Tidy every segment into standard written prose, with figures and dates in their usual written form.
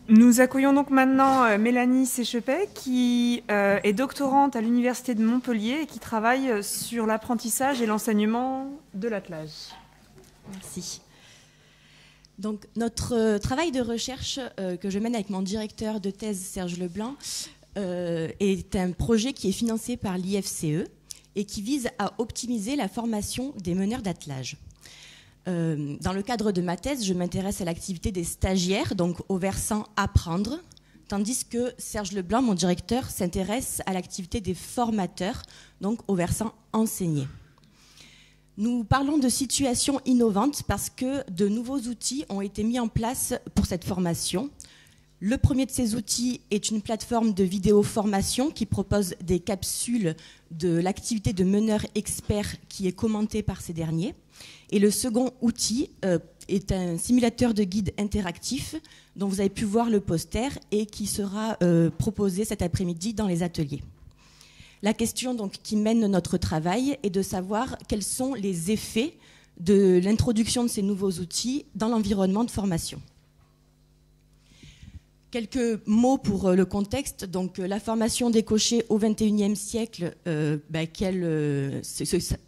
Nous accueillons donc maintenant Mélanie Séchepet, qui est doctorante à l'Université de Montpellier et qui travaille sur l'apprentissage et l'enseignement de l'attelage. Merci. Donc, notre travail de recherche que je mène avec mon directeur de thèse, Serge Leblanc, est un projet qui est financé par l'IFCE et qui vise à optimiser la formation des meneurs d'attelage. Dans le cadre de ma thèse, je m'intéresse à l'activité des stagiaires, donc au versant apprendre, tandis que Serge Leblanc, mon directeur, s'intéresse à l'activité des formateurs, donc au versant enseigner. Nous parlons de situations innovantes parce que de nouveaux outils ont été mis en place pour cette formation. Le premier de ces outils est une plateforme de vidéo formation qui propose des capsules de l'activité de meneurs experts qui est commentée par ces derniers. Et le second outil est un simulateur de guide interactif dont vous avez pu voir le poster et qui sera proposé cet après-midi dans les ateliers. La question donc, qui mène notre travail est de savoir quels sont les effets de l'introduction de ces nouveaux outils dans l'environnement de formation. Quelques mots pour le contexte. Donc, la formation des cochers au XXIe siècle,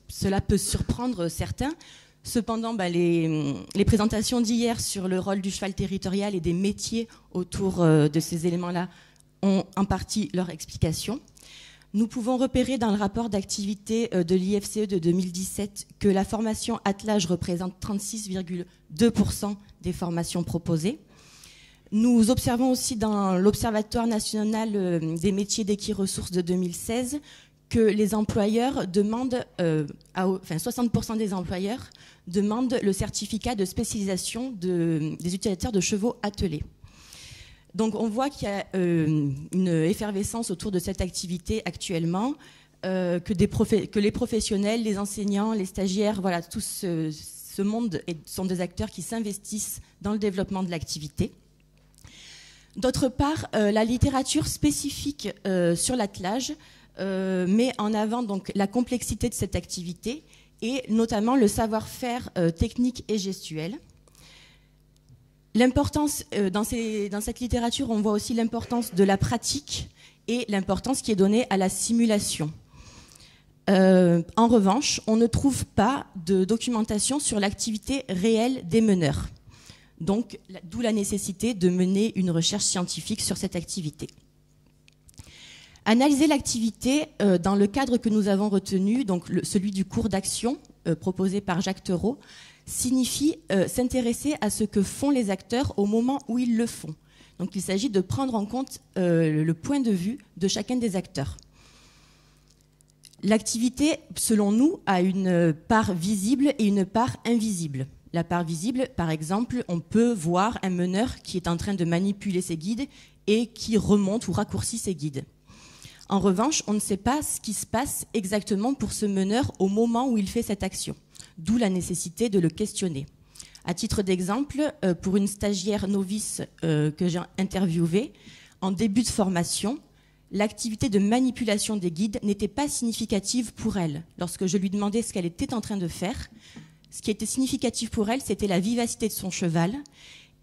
cela peut surprendre certains. Cependant, les présentations d'hier sur le rôle du cheval territorial et des métiers autour de ces éléments-là ont en partie leur explication. Nous pouvons repérer dans le rapport d'activité de l'IFCE de 2017 que la formation attelage représente 36,2% des formations proposées. Nous observons aussi dans l'Observatoire national des métiers d'équiressources de 2016 que les employeurs demandent, 60% des employeurs demandent le certificat de spécialisation des utilisateurs de chevaux attelés. Donc on voit qu'il y a une effervescence autour de cette activité actuellement, que les professionnels, les enseignants, les stagiaires, voilà, tout ce monde sont des acteurs qui s'investissent dans le développement de l'activité. D'autre part, la littérature spécifique sur l'attelage met en avant donc la complexité de cette activité et notamment le savoir-faire technique et gestuel. L'importance, dans cette littérature, on voit aussi l'importance de la pratique et l'importance qui est donnée à la simulation. En revanche, on ne trouve pas de documentation sur l'activité réelle des meneurs. Donc, d'où la nécessité de mener une recherche scientifique sur cette activité. Analyser l'activité dans le cadre que nous avons retenu, donc celui du cours d'action proposé par Jacques Theroux, signifie s'intéresser à ce que font les acteurs au moment où ils le font. Donc il s'agit de prendre en compte le point de vue de chacun des acteurs. L'activité, selon nous, a une part visible et une part invisible. La part visible, par exemple, on peut voir un meneur qui est en train de manipuler ses guides et qui remonte ou raccourcit ses guides. En revanche, on ne sait pas ce qui se passe exactement pour ce meneur au moment où il fait cette action, d'où la nécessité de le questionner. À titre d'exemple, pour une stagiaire novice que j'ai interviewée, en début de formation, l'activité de manipulation des guides n'était pas significative pour elle. Lorsque je lui demandais ce qu'elle était en train de faire, ce qui était significatif pour elle, c'était la vivacité de son cheval.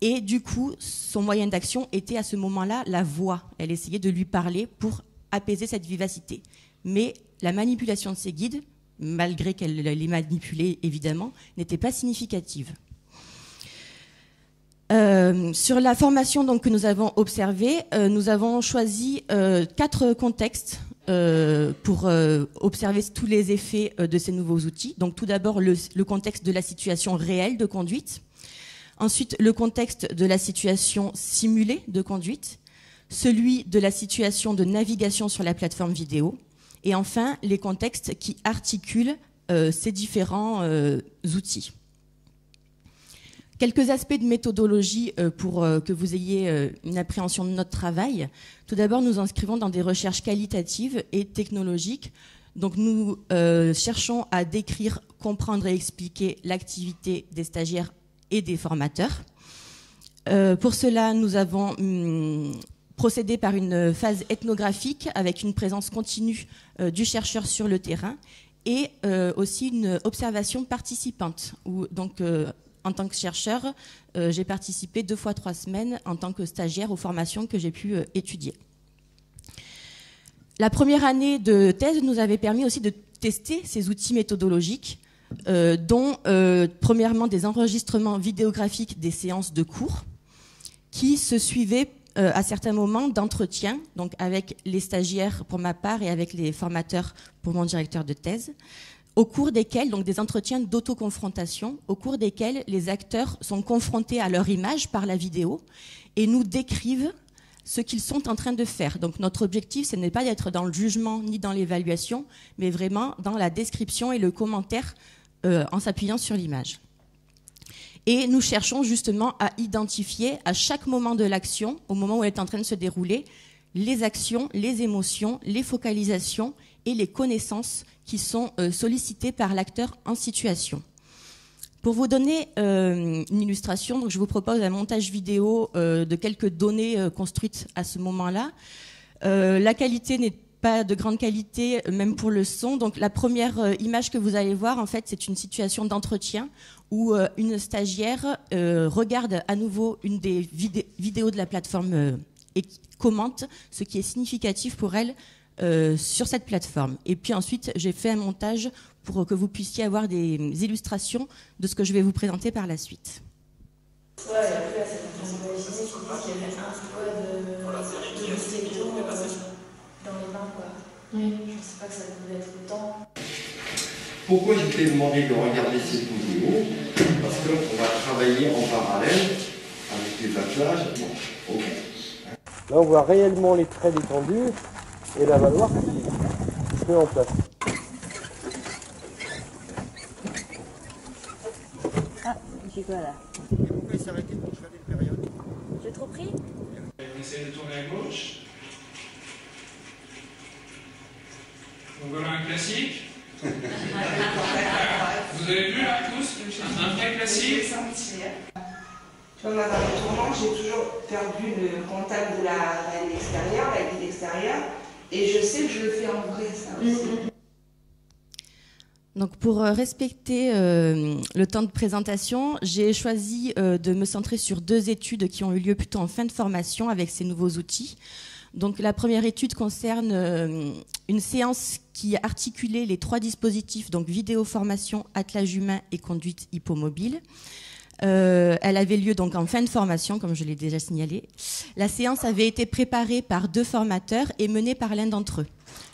Et du coup, son moyen d'action était à ce moment-là la voix. Elle essayait de lui parler pour apaiser cette vivacité. Mais la manipulation de ses guides, malgré qu'elle les manipulait évidemment, n'était pas significative. Sur la formation donc, que nous avons observée, nous avons choisi 4 contextes pour observer tous les effets de ces nouveaux outils. Donc tout d'abord le contexte de la situation réelle de conduite, ensuite le contexte de la situation simulée de conduite, celui de la situation de navigation sur la plateforme vidéo, et enfin les contextes qui articulent ces différents outils. Quelques aspects de méthodologie pour que vous ayez une appréhension de notre travail. Tout d'abord, nous inscrivons dans des recherches qualitatives et technologiques. Donc nous cherchons à décrire, comprendre et expliquer l'activité des stagiaires et des formateurs. Pour cela, nous avons procédé par une phase ethnographique avec une présence continue du chercheur sur le terrain et aussi une observation participante où donc en tant que chercheur, j'ai participé 2 fois 3 semaines en tant que stagiaire aux formations que j'ai pu étudier. La première année de thèse nous avait permis aussi de tester ces outils méthodologiques, dont premièrement des enregistrements vidéographiques des séances de cours qui se suivaient à certains moments d'entretien, donc avec les stagiaires pour ma part et avec les formateurs pour mon directeur de thèse, au cours desquels, donc des entretiens d'autoconfrontation, au cours desquels les acteurs sont confrontés à leur image par la vidéo et nous décrivent ce qu'ils sont en train de faire. Donc notre objectif, ce n'est pas d'être dans le jugement ni dans l'évaluation, mais vraiment dans la description et le commentaire en s'appuyant sur l'image. Et nous cherchons justement à identifier à chaque moment de l'action, au moment où elle est en train de se dérouler, les actions, les émotions, les focalisations et les connaissances qui sont sollicitées par l'acteur en situation. Pour vous donner une illustration, donc je vous propose un montage vidéo de quelques données construites à ce moment-là. La qualité n'est pas de grande qualité, même pour le son. Donc la première image que vous allez voir, en fait, c'est une situation d'entretien où une stagiaire regarde à nouveau une des vidéos de la plateforme et commente ce qui est significatif pour elle sur cette plateforme. Et puis ensuite, j'ai fait un montage pour que vous puissiez avoir des illustrations de ce que je vais vous présenter par la suite. Ouais, et après, là, c'est quand on va imaginer, je crois qu'il y avait un peu de mustéto dans les mains, quoi. Oui. Je ne sais pas que ça pouvait être autant. Pourquoi je t'ai demandé de regarder cette vidéo? Parce qu'on va travailler en parallèle avec les attelages. Bon, ok. Là, on voit réellement les traits détendus et la valoir qui se met en place. Ah, c'est quoi là? Pourquoi il s'est arrêté pour choisir une période? J'ai trop pris? On essaie de tourner à gauche. Donc voilà un classique. Vous avez vu là tous? Un vrai classique. Tu vois, moi, dans le tournant, j'ai toujours perdu le contact de la réalité extérieure, la guide extérieure, et je sais que je le fais en vrai, ça aussi. Donc pour respecter le temps de présentation, j'ai choisi de me centrer sur 2 études qui ont eu lieu plutôt en fin de formation avec ces nouveaux outils. Donc la première étude concerne une séance qui articulait les 3 dispositifs, donc vidéoformation, attelage humain et conduite hippomobile. Elle avait lieu donc en fin de formation, comme je l'ai déjà signalé. La séance avait été préparée par 2 formateurs et menée par l'un d'entre eux.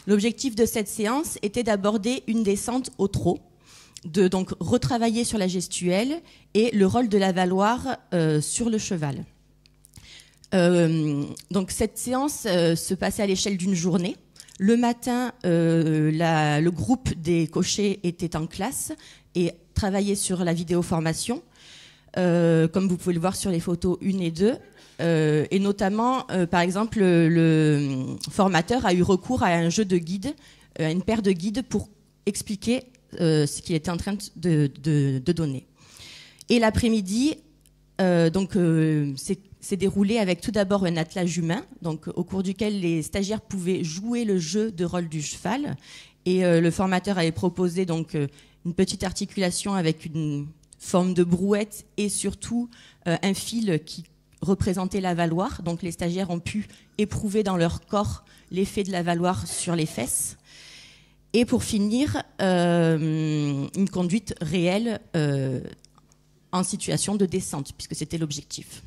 L'objectif de cette séance était d'aborder une descente au trot, de donc retravailler sur la gestuelle et le rôle de la valoir sur le cheval. Donc cette séance se passait à l'échelle d'une journée. Le matin, le groupe des cochers était en classe et travaillait sur la vidéoformation, comme vous pouvez le voir sur les photos 1 et 2. Et notamment, par exemple, le formateur a eu recours à un jeu de guide, à une paire de guides pour expliquer ce qu'il était en train de donner. Et l'après-midi, s'est déroulé avec tout d'abord un attelage humain, donc au cours duquel les stagiaires pouvaient jouer le jeu de rôle du cheval. Et le formateur avait proposé donc une petite articulation avec une forme de brouette et surtout un fil qui représentait la valoir. Donc les stagiaires ont pu éprouver dans leur corps l'effet de la valoir sur les fesses. Et pour finir, une conduite réelle en situation de descente, puisque c'était l'objectif.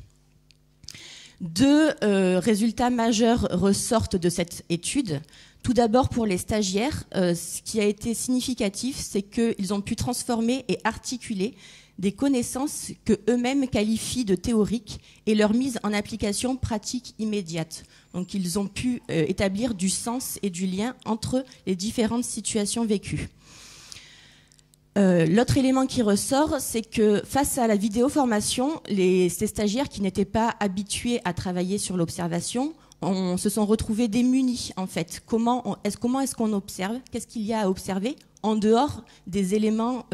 2 résultats majeurs ressortent de cette étude. Tout d'abord, pour les stagiaires, ce qui a été significatif, c'est qu'ils ont pu transformer et articuler des connaissances que eux-mêmes qualifient de théoriques et leur mise en application pratique immédiate. Donc, ils ont pu établir du sens et du lien entre les différentes situations vécues. L'autre élément qui ressort, c'est que face à la vidéoformation, ces stagiaires qui n'étaient pas habitués à travailler sur l'observation se sont retrouvés démunis, en fait. Comment est-ce qu'on observe? Qu'est-ce qu'il y a à observer en dehors des éléments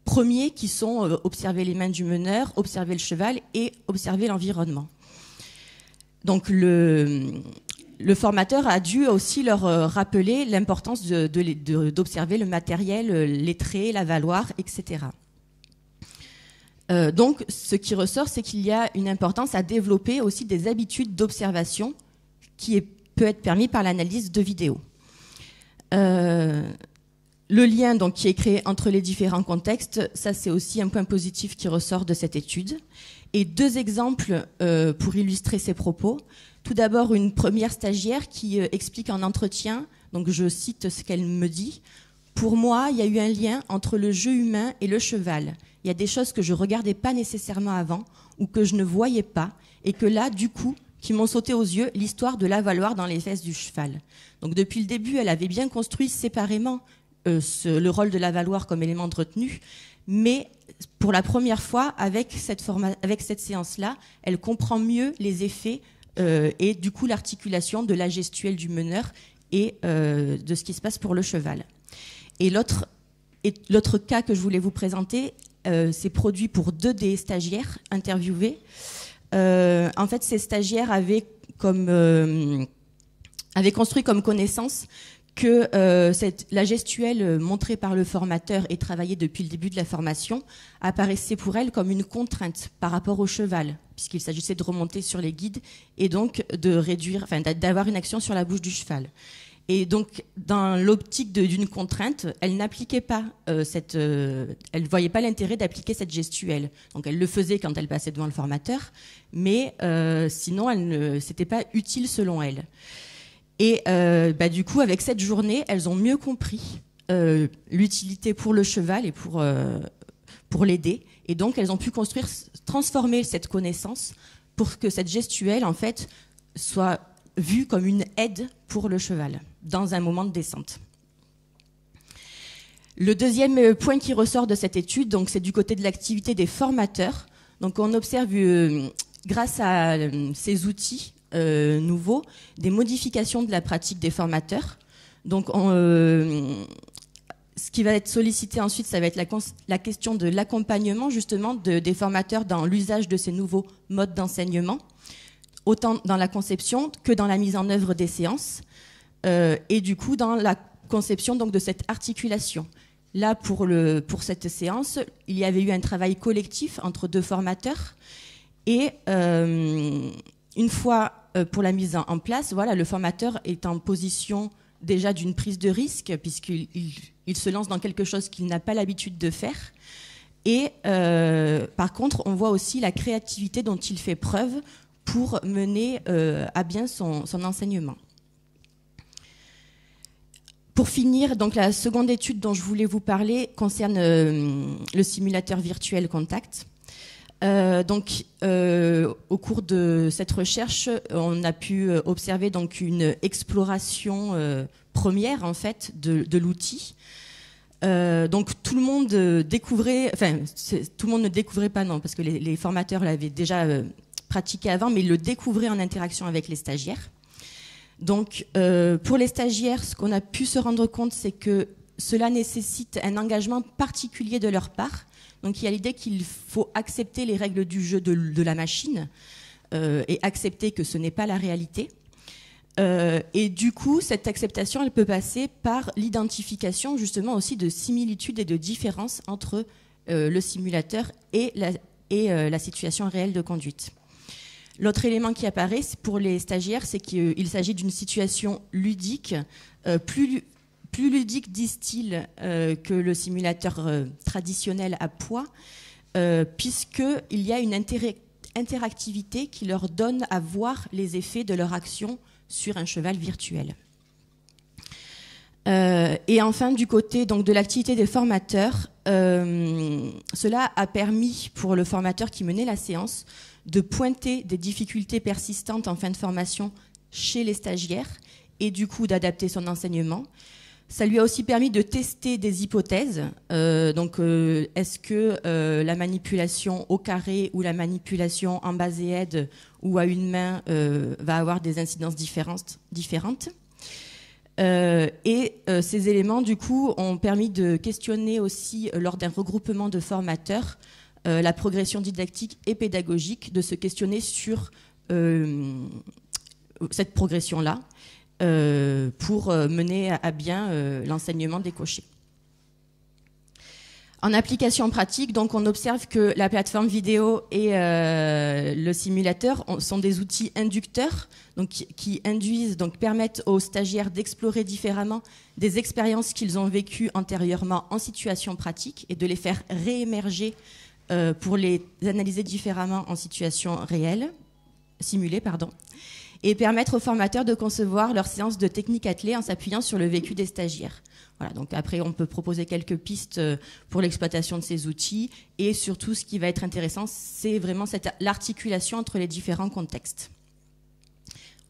premiers qui sont observer les mains du meneur, observer le cheval et observer l'environnement. Donc le formateur a dû aussi leur rappeler l'importance d'observer le matériel, les traits, la valoir, etc. Donc, ce qui ressort, c'est qu'il y a une importance à développer aussi des habitudes d'observation qui peut être permis par l'analyse de vidéos. Le lien donc, qui est créé entre les différents contextes, ça c'est aussi un point positif qui ressort de cette étude. Et 2 exemples pour illustrer ces propos. Tout d'abord, une première stagiaire qui explique en entretien, donc je cite ce qu'elle me dit. « Pour moi, il y a eu un lien entre le jeu humain et le cheval. Il y a des choses que je ne regardais pas nécessairement avant ou que je ne voyais pas et que là, du coup, qui m'ont sauté aux yeux, l'histoire de l'avaloir dans les fesses du cheval. » Donc depuis le début, elle avait bien construit séparément le rôle de l'avaloir comme élément de retenue, mais pour la première fois, avec cette séance-là, elle comprend mieux les effets et du coup l'articulation de la gestuelle du meneur et de ce qui se passe pour le cheval. Et l'autre cas que je voulais vous présenter, c'est produit pour 2 des stagiaires interviewés. En fait, ces stagiaires avaient construit comme connaissance que la gestuelle montrée par le formateur et travaillée depuis le début de la formation apparaissait pour elle comme une contrainte par rapport au cheval, puisqu'il s'agissait de remonter sur les guides et donc d'avoir une action sur la bouche du cheval. Et donc, dans l'optique d'une contrainte, elle n'appliquait pas elle voyait pas l'intérêt d'appliquer cette gestuelle. Donc, elle le faisait quand elle passait devant le formateur, mais sinon, c'était pas utile selon elle. Et du coup, avec cette journée, elles ont mieux compris l'utilité pour le cheval et pour l'aider. Et donc, elles ont pu transformer cette connaissance pour que cette gestuelle, en fait, soit vue comme une aide pour le cheval dans un moment de descente. Le deuxième point qui ressort de cette étude, donc, c'est du côté de l'activité des formateurs. Donc, on observe, grâce à ces outils nouveaux, des modifications de la pratique des formateurs. Donc, ce qui va être sollicité ensuite, ça va être la question de l'accompagnement justement des formateurs dans l'usage de ces nouveaux modes d'enseignement, autant dans la conception que dans la mise en œuvre des séances, et du coup dans la conception donc de cette articulation. Là, pour cette séance, il y avait eu un travail collectif entre 2 formateurs, et une fois pour la mise en place, voilà, le formateur est en position déjà d'une prise de risque, puisqu'il se lance dans quelque chose qu'il n'a pas l'habitude de faire. Et par contre, on voit aussi la créativité dont il fait preuve pour mener à bien son enseignement. Pour finir, donc, la seconde étude dont je voulais vous parler concerne le simulateur virtuel Contact. Au cours de cette recherche, on a pu observer donc une exploration première en fait de l'outil. Donc tout le monde découvrait, enfin tout le monde ne découvrait pas, non, parce que les formateurs l'avaient déjà pratiqué avant, mais ils le découvraient en interaction avec les stagiaires. Donc pour les stagiaires, ce qu'on a pu se rendre compte, c'est que cela nécessite un engagement particulier de leur part. Donc il y a l'idée qu'il faut accepter les règles du jeu de la machine et accepter que ce n'est pas la réalité. Et du coup, cette acceptation, elle peut passer par l'identification justement aussi de similitudes et de différences entre le simulateur et la situation réelle de conduite. L'autre élément qui apparaît pour les stagiaires, c'est qu'il s'agit d'une situation ludique, plus ludique, disent-ils, que le simulateur traditionnel à poids, puisqu'il y a une interactivité qui leur donne à voir les effets de leur action sur un cheval virtuel. Et enfin, du côté donc, de l'activité des formateurs, cela a permis pour le formateur qui menait la séance de pointer des difficultés persistantes en fin de formation chez les stagiaires et du coup d'adapter son enseignement. Ça lui a aussi permis de tester des hypothèses. Est-ce que la manipulation au carré ou la manipulation en base et aide ou à une main va avoir des incidences différentes ces éléments, du coup, ont permis de questionner aussi, lors d'un regroupement de formateurs, la progression didactique et pédagogique, de se questionner sur cette progression-là, pour mener à bien l'enseignement des cochers. En application pratique, donc on observe que la plateforme vidéo et le simulateur sont des outils inducteurs, donc qui induisent, donc permettent aux stagiaires d'explorer différemment des expériences qu'ils ont vécues antérieurement en situation pratique et de les faire réémerger pour les analyser différemment en situation réelle, simulée, pardon, et permettre aux formateurs de concevoir leurs séances de techniques attelées en s'appuyant sur le vécu des stagiaires. Voilà, donc après, on peut proposer quelques pistes pour l'exploitation de ces outils. Et surtout, ce qui va être intéressant, c'est vraiment l'articulation entre les différents contextes.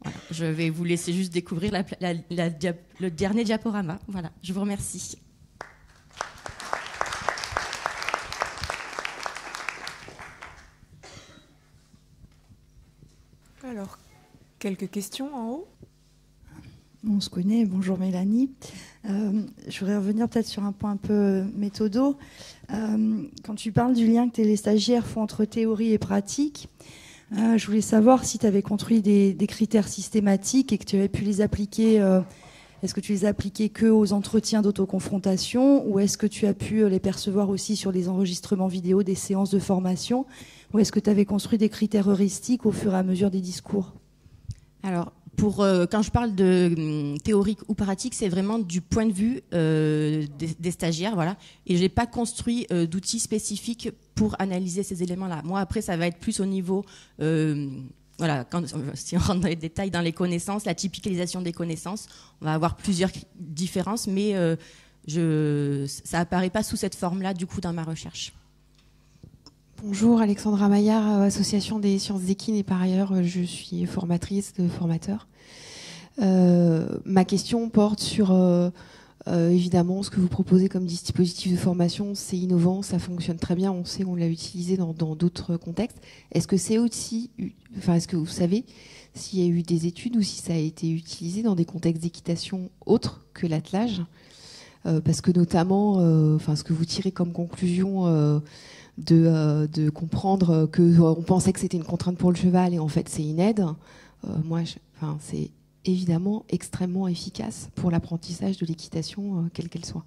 Voilà, je vais vous laisser juste découvrir le dernier diaporama. Voilà, je vous remercie. Alors, quelques questions en haut? On se connaît, bonjour Mélanie. Je voudrais revenir peut-être sur un point un peu méthodo. Quand tu parles du lien que les stagiaires font entre théorie et pratique, je voulais savoir si tu avais construit des critères systématiques et que tu avais pu les appliquer. Est-ce que tu les appliquais que aux entretiens d'autoconfrontation ou est-ce que tu as pu les percevoir aussi sur les enregistrements vidéo des séances de formation ou est-ce que tu avais construit des critères heuristiques au fur et à mesure des discours? Alors, quand je parle de théorique ou pratique, c'est vraiment du point de vue des stagiaires, voilà. Et j'ai pas construit d'outils spécifiques pour analyser ces éléments-là. Moi, après, ça va être plus au niveau, voilà, si on rentre dans les détails, dans les connaissances, la typicalisation des connaissances, on va avoir plusieurs différences, mais ça apparaît pas sous cette forme-là, du coup, dans ma recherche. Bonjour, Alexandra Maillard, Association des sciences équines et par ailleurs je suis formatrice de formateurs. Ma question porte sur évidemment ce que vous proposez comme dispositif de formation, c'est innovant, ça fonctionne très bien, on sait on l'a utilisé dans d'autres contextes. Est-ce que c'est aussi, est-ce que vous savez s'il y a eu des études ou si ça a été utilisé dans des contextes d'équitation autres que l'attelage, parce que notamment, ce que vous tirez comme conclusion de comprendre qu'on pensait que c'était une contrainte pour le cheval et en fait c'est une aide, c'est évidemment extrêmement efficace pour l'apprentissage de l'équitation, quelle qu'elle soit.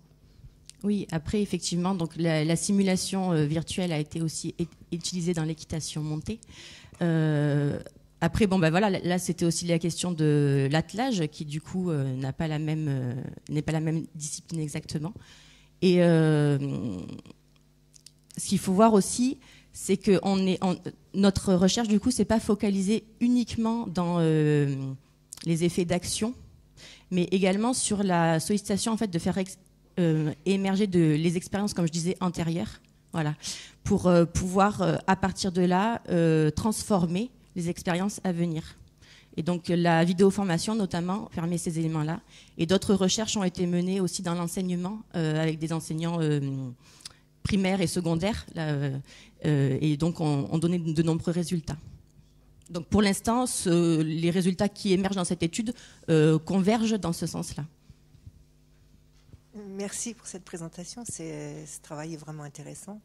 Oui, après effectivement, donc la simulation virtuelle a été aussi utilisée dans l'équitation montée. Après, voilà, là c'était aussi la question de l'attelage qui du coup n'est pas la même discipline exactement. Et ce qu'il faut voir aussi, c'est que notre recherche, du coup, c'est pas focalisée uniquement dans les effets d'action, mais également sur la sollicitation, en fait, de faire émerger les expériences, comme je disais, antérieures, voilà, pour pouvoir, à partir de là, transformer les expériences à venir. Et donc, la vidéoformation, notamment, permet ces éléments-là. Et d'autres recherches ont été menées aussi dans l'enseignement, avec des enseignants primaires et secondaires, et donc on donnait de nombreux résultats. Donc pour l'instant, les résultats qui émergent dans cette étude convergent dans ce sens-là. Merci pour cette présentation, ce travail est vraiment intéressant.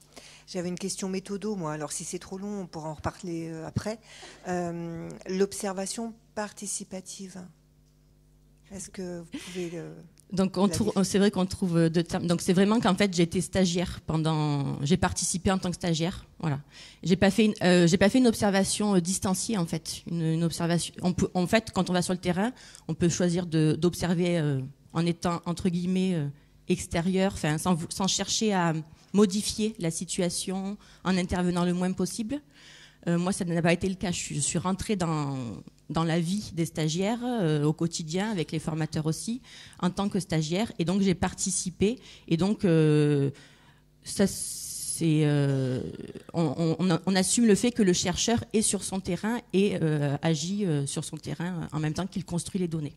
J'avais une question méthodo, moi, alors si c'est trop long, on pourra en reparler après. L'observation participative, est-ce que vous pouvez... Donc c'est vrai qu'on trouve deux termes. Donc c'est vraiment qu'en fait j'ai été stagiaire j'ai participé en tant que stagiaire. Voilà. J'ai pas fait une observation distanciée en fait. Une observation. En fait, quand on va sur le terrain, on peut choisir d'observer en étant entre guillemets extérieur, enfin sans chercher à modifier la situation, en intervenant le moins possible. Moi, ça n'a pas été le cas. Je suis rentrée dans la vie des stagiaires au quotidien, avec les formateurs aussi, en tant que stagiaire. Et donc, j'ai participé. Et donc, ça, c'est, on assume le fait que le chercheur est sur son terrain et agit sur son terrain en même temps qu'il construit les données.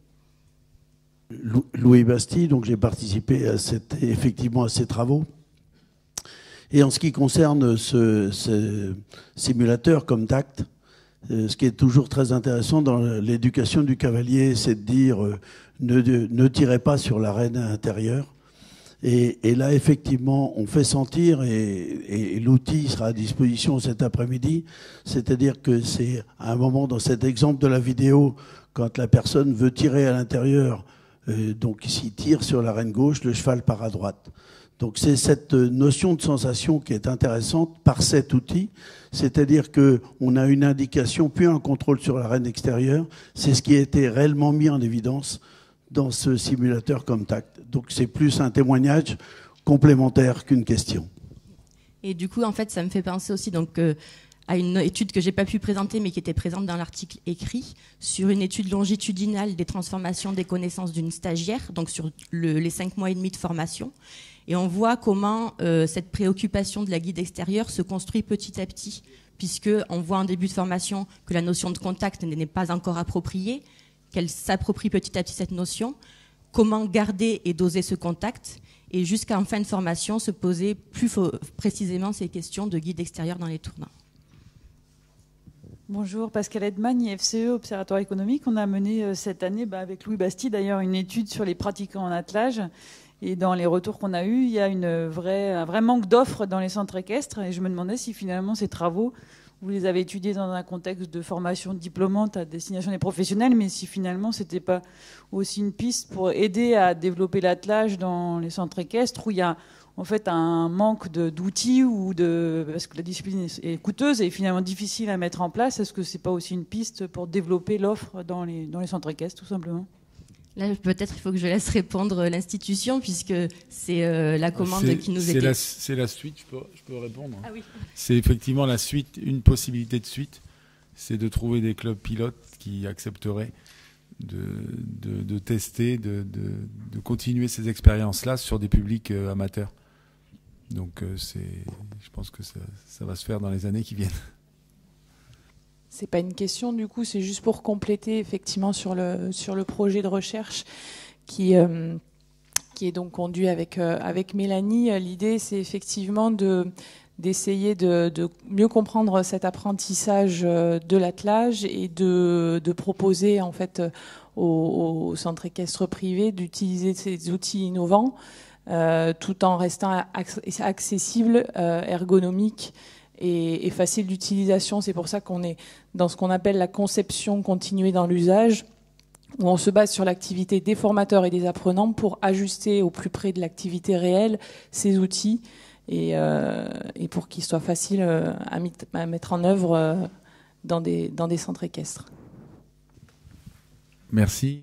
Louis Bastille, donc j'ai participé effectivement à ces travaux. Et en ce qui concerne ce simulateur comme TACT, ce qui est toujours très intéressant dans l'éducation du cavalier, c'est de dire ne tirez pas sur l'arène intérieure. Et là, effectivement, on fait sentir, et l'outil sera à disposition cet après-midi, c'est-à-dire que c'est à un moment dans cet exemple de la vidéo, quand la personne veut tirer à l'intérieur, donc s'il tire sur l'arène gauche, le cheval part à droite. Donc c'est cette notion de sensation qui est intéressante par cet outil, c'est-à-dire qu'on a une indication puis un contrôle sur l'arène extérieure. C'est ce qui a été réellement mis en évidence dans ce simulateur comme TACT. Donc c'est plus un témoignage complémentaire qu'une question. Et du coup, en fait, ça me fait penser aussi à une étude que j'ai pas pu présenter, mais qui était présente dans l'article écrit, sur une étude longitudinale des transformations des connaissances d'une stagiaire, donc sur les 5 mois et demi de formation. Et on voit comment cette préoccupation de la guide extérieure se construit petit à petit, puisqu'on voit en début de formation que la notion de contact n'est pas encore appropriée, qu'elle s'approprie petit à petit cette notion, comment garder et doser ce contact, et jusqu'en fin de formation se poser plus précisément ces questions de guide extérieur dans les tournants. Bonjour, Pascal Edman, IFCE, Observatoire économique. On a mené cette année, avec Louis Bastide d'ailleurs, une étude sur les pratiquants en attelage. Et dans les retours qu'on a eus, il y a un vrai manque d'offres dans les centres équestres. Et je me demandais si finalement ces travaux, vous les avez étudiés dans un contexte de formation diplômante à destination des professionnels, mais si finalement c'était pas aussi une piste pour aider à développer l'attelage dans les centres équestres, où il y a en fait un manque d'outils parce que la discipline est coûteuse et finalement difficile à mettre en place. Est-ce que c'est pas aussi une piste pour développer l'offre dans les centres équestres, tout simplement? Là, peut-être il faut que je laisse répondre l'institution, puisque c'est la commande qui nous était... C'est la suite, je peux répondre. Ah oui. C'est effectivement la suite, une possibilité de suite, c'est de trouver des clubs pilotes qui accepteraient de tester, de continuer ces expériences-là sur des publics amateurs. Donc je pense que ça va se faire dans les années qui viennent. C'est pas une question, du coup, c'est juste pour compléter effectivement sur le projet de recherche qui est donc conduit avec Mélanie. L'idée, c'est effectivement d'essayer de mieux comprendre cet apprentissage de l'attelage et de proposer en fait aux centres équestres privés d'utiliser ces outils innovants tout en restant accessibles, ergonomiques et facile d'utilisation. C'est pour ça qu'on est dans ce qu'on appelle la conception continuée dans l'usage, où on se base sur l'activité des formateurs et des apprenants pour ajuster au plus près de l'activité réelle ces outils et pour qu'ils soient faciles à mettre en œuvre dans des centres équestres. Merci.